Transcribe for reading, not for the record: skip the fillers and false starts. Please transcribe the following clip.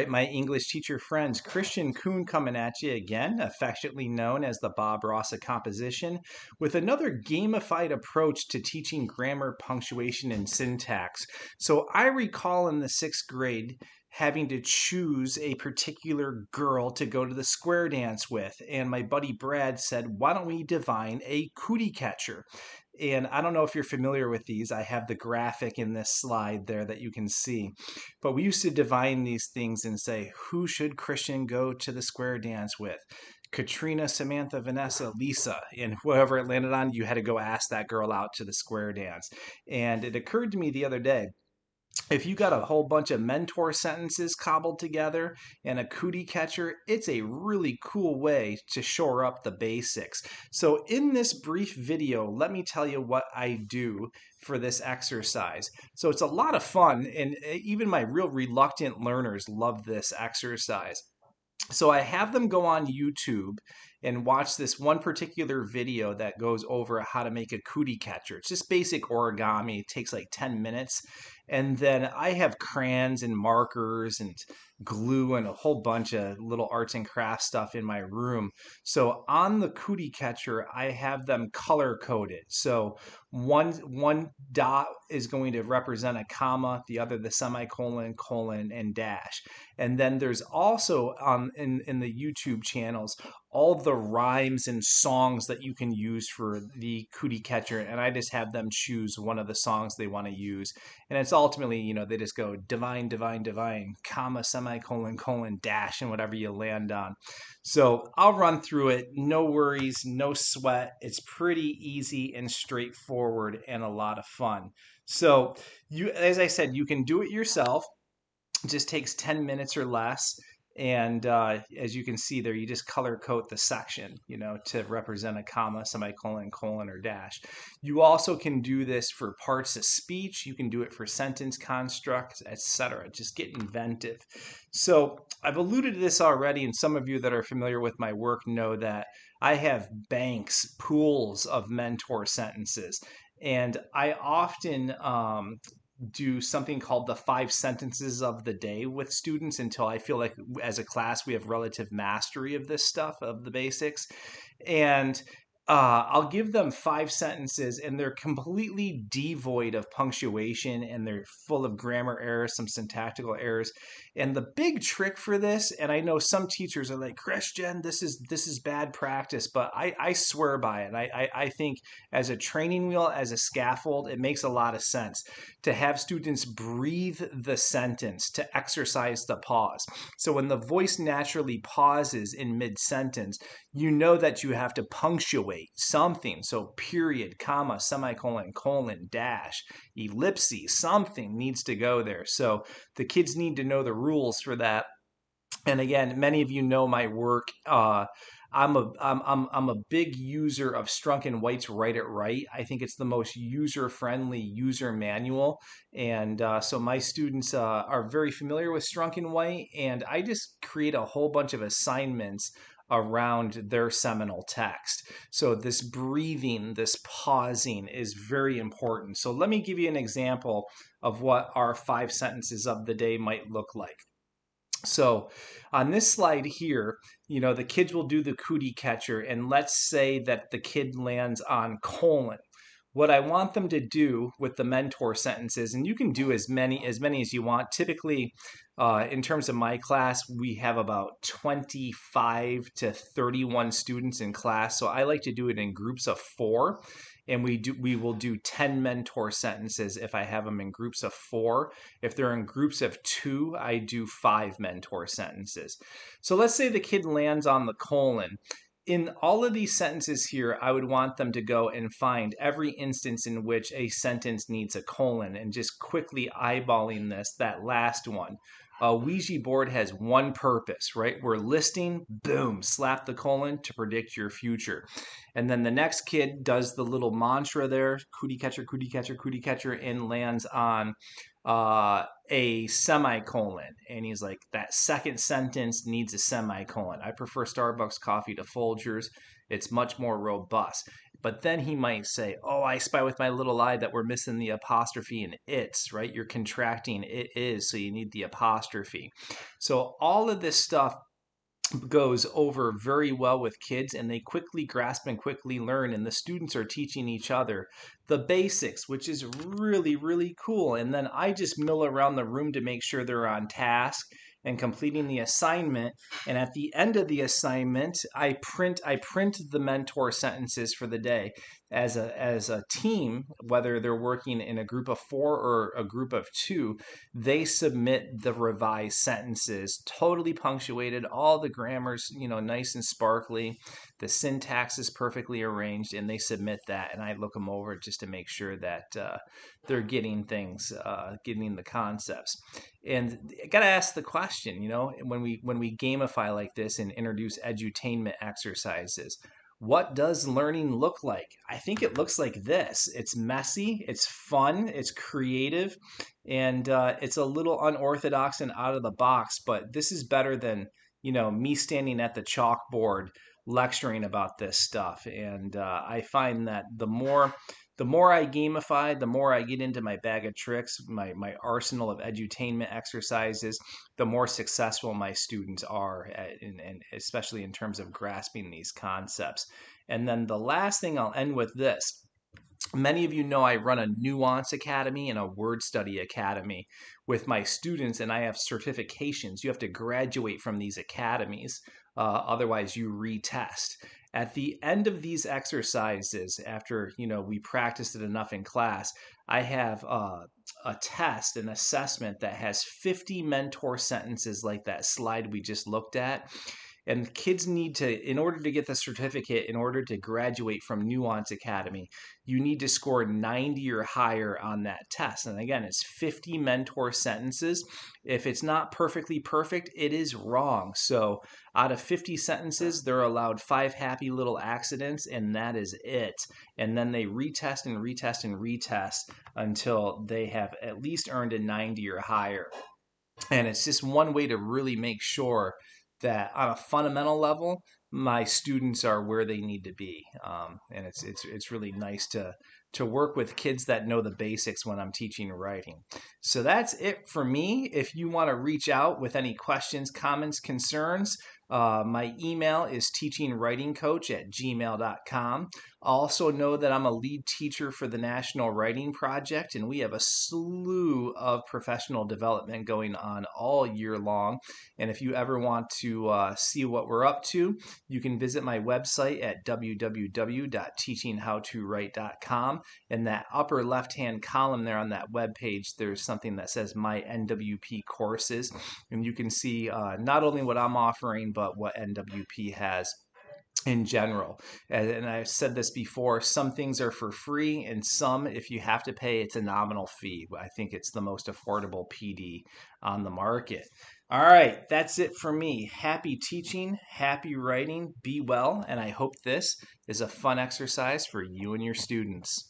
my English teacher friends, Kristian Kuhn coming at you again, affectionately known as the Bob Ross of composition, with another gamified approach to teaching grammar, punctuation, and syntax. So I recall in the 6th grade having to choose a particular girl to go to the square dance with, and my buddy Brad said, why don't we divine a cootie catcher? And I don't know if you're familiar with these. I have the graphic in this slide there that you can see. But we used to divine these things and say, who should Kristian go to the square dance with? Katrina, Samantha, Vanessa, Lisa, and whoever it landed on, you had to go ask that girl out to the square dance. And it occurred to me the other day, if you got a whole bunch of mentor sentences cobbled together and a cootie catcher, it's a really cool way to shore up the basics. So in this brief video, let me tell you what I do for this exercise. So it's a lot of fun, and even my real reluctant learners love this exercise. So I have them go on YouTube and watch this one particular video that goes over how to make a cootie catcher. It's just basic origami. It takes like 10 minutes. And then I have crayons and markers and glue and a whole bunch of little arts and crafts stuff in my room. So on the cootie catcher, I have them color coded. So one dot is going to represent a comma, the other the semicolon, colon, and dash. And then there's also in the YouTube channels all the rhymes and songs that you can use for the cootie catcher, and I just have them choose one of the songs they want to use. And it's ultimately, they just go divine, divine, divine, comma, semicolon, colon, dash, and whatever you land on. So I'll run through it. No worries, no sweat. It's pretty easy and straightforward and a lot of fun. So as I said, you can do it yourself. It just takes 10 minutes or less. And as you can see there, you just color code the section, to represent a comma, semicolon, colon, or dash. You also can do this for parts of speech. You can do it for sentence constructs, etc. Just get inventive. So I've alluded to this already, and some of you that are familiar with my work know that I have banks, pools of mentor sentences. And I often do something called the 5 sentences of the day with students until I feel like as a class we have relative mastery of this stuff, of the basics. And I'll give them 5 sentences, and they're completely devoid of punctuation, and they're full of grammar errors, some syntactical errors. And the big trick for this, and I know some teachers are like, Kristian, this is bad practice, but I swear by it. I think as a training wheel, as a scaffold, it makes a lot of sense to have students breathe the sentence, to exercise the pause. So when the voice naturally pauses in mid-sentence, you know that you have to punctuate something. So period, comma, semicolon, colon, dash, ellipses, something needs to go there. So the kids need to know the rules for that. And again, many of you know my work. I'm a big user of Strunk and White's Write It Right. I think it's the most user-friendly user manual. And so my students are very familiar with Strunk and White, and I just create a whole bunch of assignments around their seminal text. So this breathing, this pausing is very important. So let me give you an example of what our 5 sentences of the day might look like. So on this slide here, the kids will do the cootie catcher, and let's say that the kid lands on colon. What I want them to do with the mentor sentences, and you can do as many as you want. Typically, in terms of my class, we have about 25 to 31 students in class. So I like to do it in groups of 4. And we will do 10 mentor sentences if I have them in groups of 4. If they're in groups of 2, I do 5 mentor sentences. So let's say the kid lands on the colon. In all of these sentences here, I would want them to go and find every instance in which a sentence needs a colon, and just quickly eyeballing that last one. A Ouija board has one purpose, right? We're listing, boom, slap the colon to predict your future. And then the next kid does the little mantra there, cootie catcher, cootie catcher, cootie catcher, and lands on a semicolon. And he's like, that second sentence needs a semicolon. I prefer Starbucks coffee to Folgers. It's much more robust. But then he might say, oh, I spy with my little eye that we're missing the apostrophe in it's, right? You're contracting it is, so you need the apostrophe. So all of this stuff goes over very well with kids, and they quickly grasp and quickly learn, and the students are teaching each other the basics, which is really, really cool. And then I just mill around the room to make sure they're on task and completing the assignment. And at the end of the assignment, I print the mentor sentences for the day. As a team, whether they're working in a group of 4 or a group of 2, they submit the revised sentences, totally punctuated, all the grammar's, nice and sparkly, the syntax is perfectly arranged, and they submit that, and I look them over just to make sure that they're getting things, getting the concepts. And I gotta ask the question, when we gamify like this and introduce edutainment exercises, what does learning look like? I think it looks like this. It's messy, it's fun, it's creative, and it's a little unorthodox and out of the box, but this is better than, me standing at the chalkboard lecturing about this stuff. And I find that the more I gamify, the more I get into my bag of tricks, my arsenal of edutainment exercises, the more successful my students are, and especially in terms of grasping these concepts. And then the last thing I'll end with this. Many of you know I run a nuance academy and a word study academy with my students, and I have certifications. You have to graduate from these academies, otherwise you retest. At the end of these exercises, after we practiced it enough in class, I have a test, an assessment that has 50 mentor sentences like that slide we just looked at. And kids need to, in order to get the certificate, in order to graduate from Nuance Academy, you need to score 90 or higher on that test. And again, it's 50 mentor sentences. If it's not perfectly perfect, it is wrong. So out of 50 sentences, they're allowed 5 happy little accidents, and that is it. And then they retest and retest and retest until they have at least earned a 90 or higher. And it's just one way to really make sure that on a fundamental level, my students are where they need to be. And it's really nice to work with kids that know the basics when I'm teaching writing. So that's it for me. If you want to reach out with any questions, comments, concerns, my email is teachingwritingcoach@gmail.com. Also know that I'm a lead teacher for the National Writing Project, and we have a slew of professional development going on all year long. And if you ever want to see what we're up to, you can visit my website at www.teachinghowtowrite.com. In that upper left-hand column there on that web page, there's something that says My NWP Courses, and you can see not only what I'm offering, but what NWP has in general. And I've said this before, some things are for free, and some, if you have to pay, it's a nominal fee. I think it's the most affordable PD on the market. All right, that's it for me. Happy teaching, happy writing, be well, and I hope this is a fun exercise for you and your students.